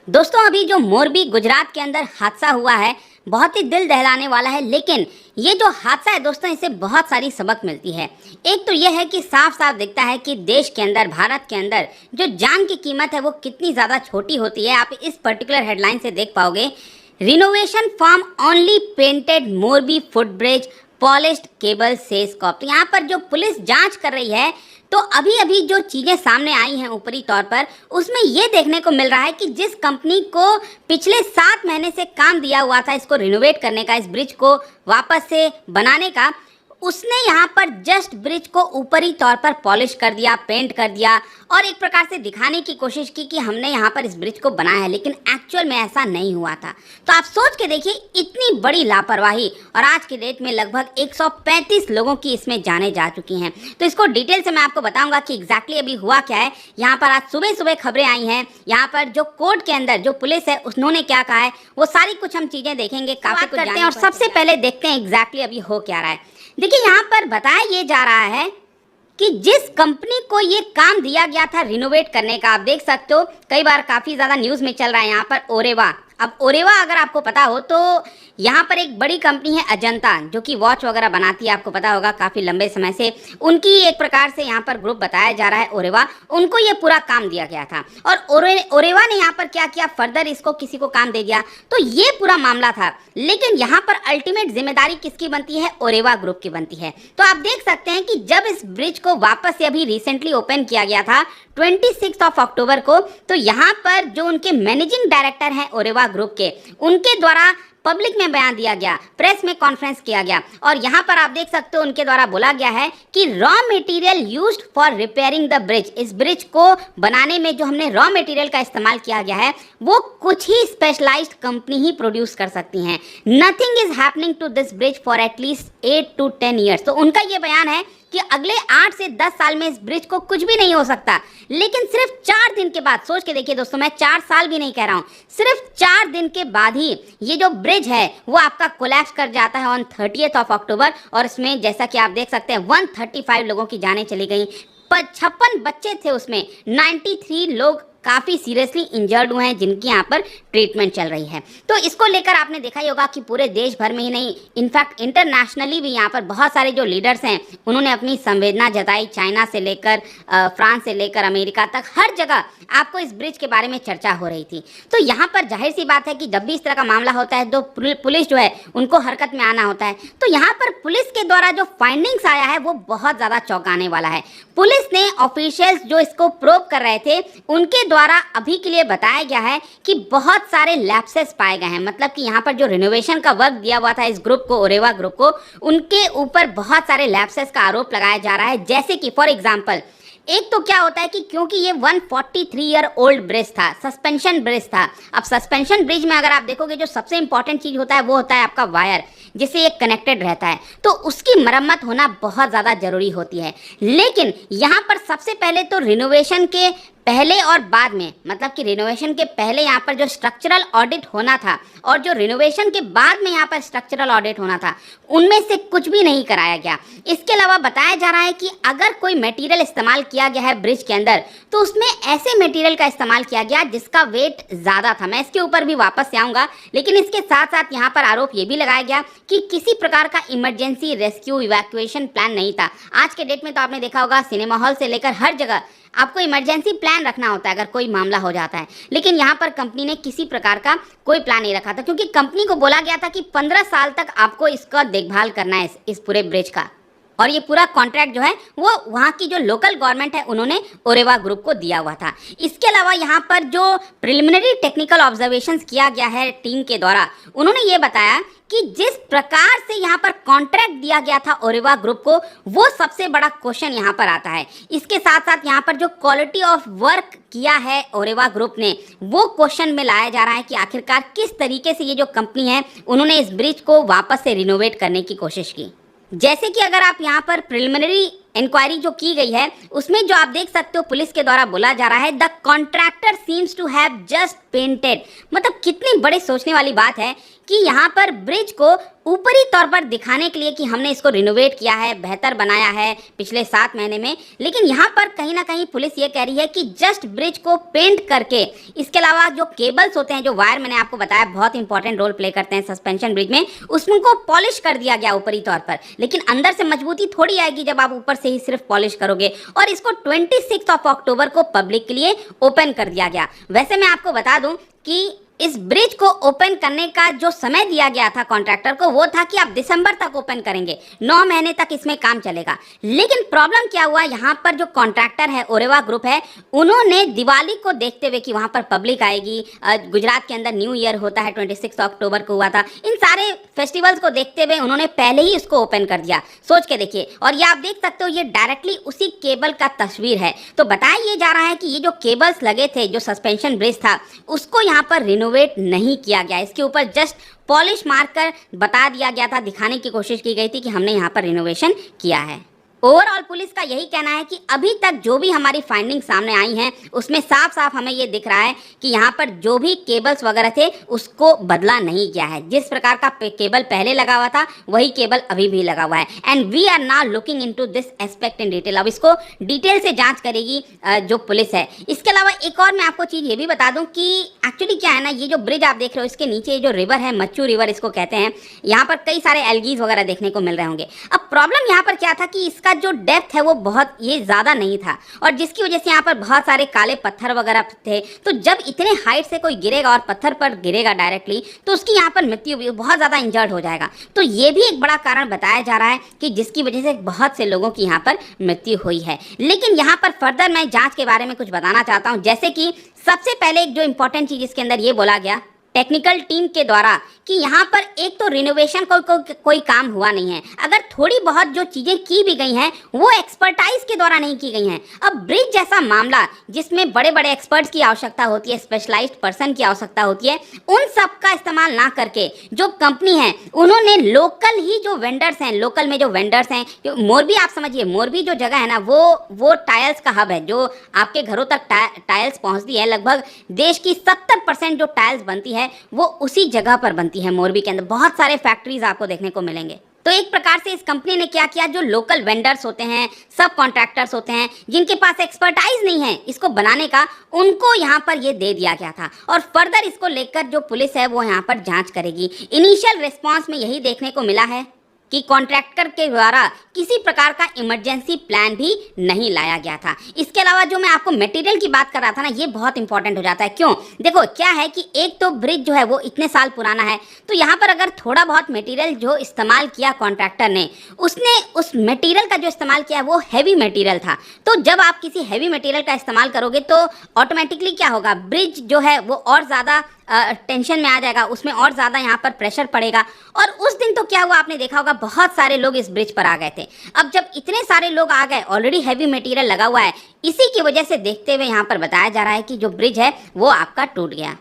दोस्तों, अभी जो मोरबी गुजरात के अंदर हादसा हुआ है बहुत ही दिल दहलाने वाला है। लेकिन ये जो हादसा है दोस्तों, इससे बहुत सारी सबक मिलती है। एक तो यह है कि साफ साफ दिखता है कि देश के अंदर, भारत के अंदर जो जान की कीमत है वो कितनी ज़्यादा छोटी होती है। आप इस पर्टिकुलर हेडलाइन से देख पाओगे, renovation form only painted Morbi footbridge polished cable says cop. तो यहाँ पर जो पुलिस जांच कर रही है, तो अभी अभी जो चीज़ें सामने आई हैं ऊपरी तौर पर, उसमें ये देखने को मिल रहा है कि जिस कंपनी को पिछले 7 महीने से काम दिया हुआ था इसको रिनोवेट करने का, इस ब्रिज को वापस से बनाने का, उसने यहाँ पर जस्ट ब्रिज को ऊपरी तौर पर पॉलिश कर दिया, पेंट कर दिया और एक प्रकार से दिखाने की कोशिश की कि हमने यहाँ पर इस ब्रिज को बनाया है। लेकिन एक्चुअल में ऐसा नहीं हुआ था। तो आप सोच के देखिए, इतनी बड़ी लापरवाही, और आज के डेट में लगभग 135 लोगों की इसमें जानें जा चुकी हैं। तो इसको डिटेल से मैं आपको बताऊंगा कि एग्जैक्टली अभी हुआ क्या है। यहाँ पर आज सुबह सुबह खबरें आई हैं, यहाँ पर जो कोर्ट के अंदर जो पुलिस है उन्होंने क्या कहा है, वो सारी कुछ हम चीज़ें देखेंगे, काफ़ी कुछ करते हैं। और सबसे पहले देखते हैं एग्जैक्टली अभी हो क्या रहा है। देखिए, यहाँ पर बताया ये जा रहा है कि जिस कंपनी को ये काम दिया गया था रिनोवेट करने का, आप देख सकते हो कई बार काफ़ी ज़्यादा न्यूज़ में चल रहा है यहाँ पर ओरेवा। अब ओरेवा अगर आपको पता हो तो यहाँ पर एक बड़ी कंपनी है अजंता, जो कि वॉच वगैरह बनाती है, आपको पता होगा काफ़ी लंबे समय से उनकी एक प्रकार से यहाँ पर ग्रुप बताया जा रहा है ओरेवा। उनको ये पूरा काम दिया गया था और ओरेवा ने यहाँ पर क्या किया, फर्दर इसको किसी को काम दे दिया। तो ये पूरा मामला था। लेकिन यहाँ पर अल्टीमेट जिम्मेदारी किसकी बनती है? ओरेवा ग्रुप की बनती है। तो आप देख सकते हैं कि जब इस ब्रिज को वापस से अभी रिसेंटली ओपन किया गया था 26 अक्टूबर को, तो यहाँ पर जो उनके मैनेजिंग डायरेक्टर हैं ओरेवा ग्रुप के, उनके द्वारा पब्लिक में बयान दिया गया, प्रेस में कॉन्फ्रेंस किया गया और यहाँ पर आप देख सकते हो उनके द्वारा बोला गया है कि raw material used for repairing the bridge, इस ब्रिज को बनाने में जो हमने रॉ मटेरियल का इस्तेमाल किया गया है वो कुछ ही स्पेशलाइज्ड कंपनी ही प्रोड्यूस कर सकती हैं। Nothing is happening to this bridge for at least 8 to 10 years. तो उनका ये बयान है कि अगले 8 से 10 साल में इस ब्रिज को कुछ भी नहीं हो सकता। लेकिन सिर्फ 4 दिन के बाद, सोच के देखिए दोस्तों, मैं 4 साल भी नहीं कह रहा हूँ, सिर्फ 4 दिन के बाद ही ये जो ब्रिज है वो आपका कोलैप्स कर जाता है ऑन 30 अक्टूबर। और इसमें जैसा कि आप देख सकते हैं 135 लोगों की जानें चली गई, 56 बच्चे थे उसमें, 93 लोग काफ़ी सीरियसली इंजर्ड हुए हैं जिनकी यहाँ पर ट्रीटमेंट चल रही है। तो इसको लेकर आपने देखा ही होगा कि पूरे देश भर में ही नहीं, इनफैक्ट इंटरनेशनली भी यहाँ पर बहुत सारे जो लीडर्स हैं उन्होंने अपनी संवेदना जताई। चाइना से लेकर फ्रांस से लेकर अमेरिका तक हर जगह आपको इस ब्रिज के बारे में चर्चा हो रही थी। तो यहाँ पर जाहिर सी बात है कि जब भी इस तरह का मामला होता है तो पुलिस जो है उनको हरकत में आना होता है। तो यहाँ पर पुलिस के द्वारा जो फाइंडिंग्स आया है वो बहुत ज़्यादा चौंकाने वाला है। पुलिस ने ऑफिशियल्स जो इसको प्रोब कर रहे थे उनके द्वारा अभी के लिए बताया गया है कि बहुत सारे लैप्सेस पाए गए हैं। मतलब कि यहाँ पर जो रिनोवेशन का वर्क दिया हुआ था इस ग्रुप को, ओरेवा ग्रुप को, उनके ऊपर बहुत सारे लैप्सेस का आरोप लगाया जा रहा है। जैसे कि फॉर एग्जांपल, एक तो क्या होता है कि क्योंकि ये 143 ईयर ओल्ड ब्रिज था, सस्पेंशन ब्रिज था। अब सस्पेंशन ब्रिज में अगर आप देखोगे जो सबसे इंपॉर्टेंट चीज़ होता है वो होता है आपका वायर, जिससे ये कनेक्टेड रहता है। तो उसकी मरम्मत होना बहुत ज़्यादा ज़रूरी होती है। लेकिन यहाँ पर सबसे पहले तो रिनोवेशन के पहले और बाद में, मतलब कि रिनोवेशन के पहले यहाँ पर जो स्ट्रक्चरल ऑडिट होना था और जो रिनोवेशन के बाद में यहाँ पर स्ट्रक्चरल ऑडिट होना था, उनमें से कुछ भी नहीं कराया गया। इसके अलावा बताया जा रहा है कि अगर कोई मटेरियल इस्तेमाल किया गया है ब्रिज के अंदर तो उसमें ऐसे मटेरियल का इस्तेमाल किया गया जिसका वेट ज़्यादा था। मैं इसके ऊपर भी वापस से आऊँगा। लेकिन इसके साथ साथ यहाँ पर आरोप ये भी लगाया गया कि किसी प्रकार का इमरजेंसी रेस्क्यू इवैक्यूएशन प्लान नहीं था। आज के डेट में तो आपने देखा होगा सिनेमा हॉल से लेकर हर जगह आपको इमरजेंसी प्लान रखना होता है अगर कोई मामला हो जाता है। लेकिन यहाँ पर कंपनी ने किसी प्रकार का कोई प्लान नहीं रखा था, क्योंकि कंपनी को बोला गया था कि 15 साल तक आपको इसका देखभाल करना है, इस पूरे ब्रिज का। और ये पूरा कॉन्ट्रैक्ट जो है वो वहाँ की जो लोकल गवर्नमेंट है उन्होंने ओरेवा ग्रुप को दिया हुआ था। इसके अलावा यहाँ पर जो प्रिलिमिनरी टेक्निकल ऑब्जर्वेशंस किया गया है टीम के द्वारा, उन्होंने ये बताया कि जिस प्रकार से यहाँ पर कॉन्ट्रैक्ट दिया गया था ओरेवा ग्रुप को, वो सबसे बड़ा क्वेश्चन यहाँ पर आता है। इसके साथ साथ यहाँ पर जो क्वालिटी ऑफ वर्क किया है ओरेवा ग्रुप ने, वो क्वेश्चन में लाया जा रहा है कि आखिरकार किस तरीके से ये जो कंपनी है उन्होंने इस ब्रिज को वापस से रिनोवेट करने की कोशिश की। जैसे कि अगर आप यहाँ पर प्रिलिमिनरी इंक्वायरी जो की गई है उसमें जो आप देख सकते हो पुलिस के द्वारा बोला जा रहा है the contractor seems to have just painted. मतलब कितनी बड़े सोचने वाली बात है कि यहाँ पर ब्रिज को ऊपरी तौर पर दिखाने के लिए कि हमने इसको रिनोवेट किया है, बेहतर बनाया है पिछले 7 महीने में, लेकिन यहाँ पर कहीं ना कहीं पुलिस ये कह रही है कि जस्ट ब्रिज को पेंट करके, इसके अलावा जो केबल्स होते हैं, जो वायर मैंने आपको बताया बहुत इंपॉर्टेंट रोल प्ले करते हैं सस्पेंशन ब्रिज में, उसको पॉलिश कर दिया गया ऊपरी तौर पर, लेकिन अंदर से मजबूती थोड़ी आएगी जब आप ऊपर से ही सिर्फ पॉलिश करोगे। और इसको 26 अक्टूबर को पब्लिक के लिए ओपन कर दिया गया। वैसे मैं आपको बता दूं कि इस ब्रिज को ओपन करने का जो समय दिया गया था कॉन्ट्रैक्टर को वो था कि आप दिसंबर तक ओपन करेंगे, 9 महीने तक इसमें काम चलेगा। लेकिन प्रॉब्लम क्या हुआ, यहाँ पर जो कॉन्ट्रैक्टर है ओरेवा ग्रुप है, उन्होंने दिवाली को देखते हुए कि वहाँ पर पब्लिक आएगी, गुजरात के अंदर न्यू ईयर होता है 26 अक्टूबर को हुआ था, इन सारे फेस्टिवल्स को देखते हुए उन्होंने पहले ही इसको ओपन कर दिया। सोच के देखिए, और ये आप देख सकते हो ये डायरेक्टली उसी केबल का तस्वीर है। तो बताया ये जा रहा है कि ये जो केबल्स लगे थे, जो सस्पेंशन ब्रिज था, उसको यहाँ पर रिनोवेट नहीं किया गया, इसके ऊपर जस्ट पॉलिश मारकर बता दिया गया था, दिखाने की कोशिश की गई थी कि हमने यहाँ पर रिनोवेशन किया है। ओवरऑल पुलिस का यही कहना है कि अभी तक जो भी हमारी फाइंडिंग सामने आई हैं उसमें साफ साफ हमें ये दिख रहा है कि यहाँ पर जो भी केबल्स वगैरह थे उसको बदला नहीं गया है। जिस प्रकार का केबल पहले लगा हुआ था वही केबल अभी भी लगा हुआ है। And we are now looking into this aspect in detail. अब इसको डिटेल से जांच करेगी जो पुलिस है। इसके अलावा एक और मैं आपको चीज़ ये भी बता दूं कि एक्चुअली क्या है ना, ये जो ब्रिज आप देख रहे हो इसके नीचे जो रिवर है, मच्चू रिवर इसको कहते हैं, यहाँ पर कई सारे एल्गीज वगैरह देखने को मिल रहे होंगे। अब प्रॉब्लम यहाँ पर क्या था कि इसका जो डेप्थ है वो बहुत ये ज़्यादा नहीं था, और जिसकी वजह से यहाँ पर बहुत सारे काले पत्थर वगैरह थे। तो जब इतने हाइट से कोई गिरेगा और पत्थर पर गिरेगा डायरेक्टली, तो उसकी यहाँ पर मृत्यु भी, बहुत ज़्यादा इंजर्ड हो जाएगा। तो ये भी एक बड़ा कारण बताया जा रहा है कि जिसकी वजह से बहुत से लोगों की यहाँ पर मृत्यु हुई है। लेकिन यहाँ पर फर्दर मैं जाँच के बारे में कुछ बताना चाहता हूँ। जैसे कि सबसे पहले एक जो इंपॉर्टेंट चीज़ इसके अंदर ये बोला गया टेक्निकल टीम के द्वारा कि यहाँ पर एक तो रिनोवेशन कोई काम हुआ नहीं है। अगर थोड़ी बहुत जो चीज़ें की भी गई हैं वो एक्सपर्टाइज के द्वारा नहीं की गई हैं। अब ब्रिज जैसा मामला जिसमें बड़े बड़े एक्सपर्ट्स की आवश्यकता होती है, स्पेशलाइज्ड पर्सन की आवश्यकता होती है, उन सब का इस्तेमाल ना करके जो कंपनी है उन्होंने लोकल ही जो वेंडर्स हैं, लोकल में जो वेंडर्स हैं, मोरबी आप समझिए, मोरबी जो जगह है ना वो टाइल्स का हब है, जो आपके घरों तक टाइल्स पहुँचती है। लगभग देश की 70% जो टाइल्स बनती है वो उसी जगह पर बनती है। मोरबी के अंदर बहुत सारे फैक्ट्रीज आपको देखने को मिलेंगे। तो एक प्रकार से इस कंपनी ने क्या किया, जो लोकल वेंडर्स होते हैं, सब कॉन्ट्रैक्टर्स होते हैं, जिनके पास एक्सपर्टाइज नहीं है इसको बनाने का, उनको यहाँ पर ये दे दिया गया था। और फर्दर इसको लेकर जो पुलिस है वो यहाँ पर जांच करेगी। इनिशियल रिस्पांस में यही देखने को मिला है कि कॉन्ट्रैक्टर के द्वारा किसी प्रकार का इमरजेंसी प्लान भी नहीं लाया गया था। इसके अलावा जो मैं आपको मटेरियल की बात कर रहा था ना, ये बहुत इंपॉर्टेंट हो जाता है। क्यों? देखो क्या है कि एक तो ब्रिज जो है वो इतने साल पुराना है, तो यहाँ पर अगर थोड़ा बहुत मटेरियल जो इस्तेमाल किया कॉन्ट्रैक्टर ने, उसने उस मटेरियल का जो इस्तेमाल किया वो हैवी मटेरियल था। तो जब आप किसी हैवी मटेरियल का इस्तेमाल करोगे तो ऑटोमेटिकली क्या होगा, ब्रिज जो है वो और ज़्यादा टेंशन में आ जाएगा, उसमें और ज़्यादा यहाँ पर प्रेशर पड़ेगा। और उस दिन तो क्या हुआ आपने देखा होगा, बहुत सारे लोग इस ब्रिज पर आ गए थे। अब जब इतने सारे लोग आ गए, ऑलरेडी हैवी मटेरियल लगा हुआ है, इसी की वजह से देखते हुए यहाँ पर बताया जा रहा है कि जो ब्रिज है वो आपका टूट गया।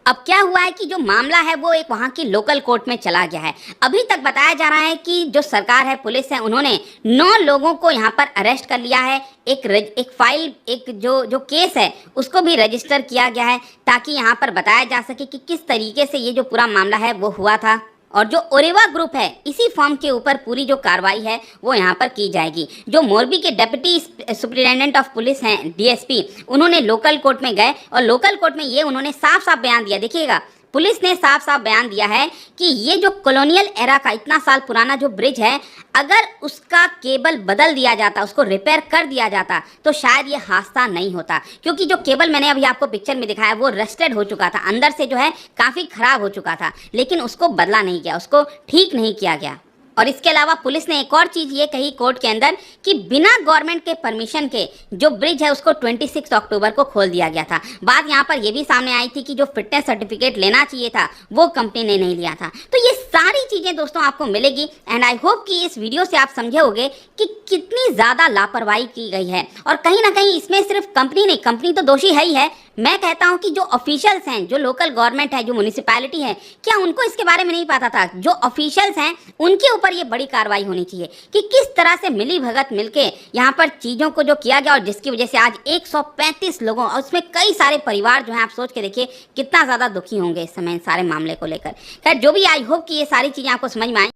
अब क्या हुआ है कि जो मामला है वो एक वहाँ की लोकल कोर्ट में चला गया है। अभी तक बताया जा रहा है कि जो सरकार है, पुलिस है, उन्होंने 9 लोगों को यहाँ पर अरेस्ट कर लिया है। एक फाइल, एक जो केस है उसको भी रजिस्टर किया गया है, ताकि यहाँ पर बताया जा सके कि किस तरीके से ये जो पूरा मामला है वो हुआ था। और जो ओरेवा ग्रुप है, इसी फर्म के ऊपर पूरी जो कार्रवाई है वो यहाँ पर की जाएगी। जो मोरबी के डिप्टी सुपरिटेंडेंट ऑफ पुलिस हैं, डीएसपी, उन्होंने लोकल कोर्ट में गए और लोकल कोर्ट में ये उन्होंने साफ साफ बयान दिया। देखिएगा, पुलिस ने साफ साफ बयान दिया है कि ये जो कॉलोनियल एरा का इतना साल पुराना जो ब्रिज है, अगर उसका केबल बदल दिया जाता, उसको रिपेयर कर दिया जाता, तो शायद ये हादसा नहीं होता। क्योंकि जो केबल मैंने अभी आपको पिक्चर में दिखाया वो रस्टेड हो चुका था, अंदर से जो है काफ़ी खराब हो चुका था, लेकिन उसको बदला नहीं गया, उसको ठीक नहीं किया गया। और इसके अलावा पुलिस ने एक और चीज़ ये कही कोर्ट के अंदर कि बिना गवर्नमेंट के परमिशन के जो ब्रिज है उसको 26 अक्टूबर को खोल दिया गया था। बात यहाँ पर ये भी सामने आई थी कि जो फिटनेस सर्टिफिकेट लेना चाहिए था वो कंपनी ने नहीं लिया था। तो ये सारी चीज़ें दोस्तों आपको मिलेगी। एंड आई होप कि इस वीडियो से आप समझे होंगे कि कितनी ज़्यादा लापरवाही की गई है। और कहीं ना कहीं इसमें सिर्फ कंपनी नहीं, कंपनी तो दोषी है ही है, मैं कहता हूं कि जो ऑफिशियल्स हैं, जो लोकल गवर्नमेंट है, जो म्यूनिसिपैलिटी है, क्या उनको इसके बारे में नहीं पता था? जो ऑफिशियल्स हैं उनके ऊपर ऊपर ये बड़ी कार्रवाई होनी चाहिए कि किस तरह से मिली भगत मिलके यहाँ पर चीज़ों को जो किया गया और जिसकी वजह से आज 135 लोगों और उसमें कई सारे परिवार जो हैं, आप सोच के देखिए कितना ज़्यादा दुखी होंगे इस समय सारे मामले को लेकर। खैर जो भी, आई होप कि ये सारी चीज़ें आपको समझ में आए।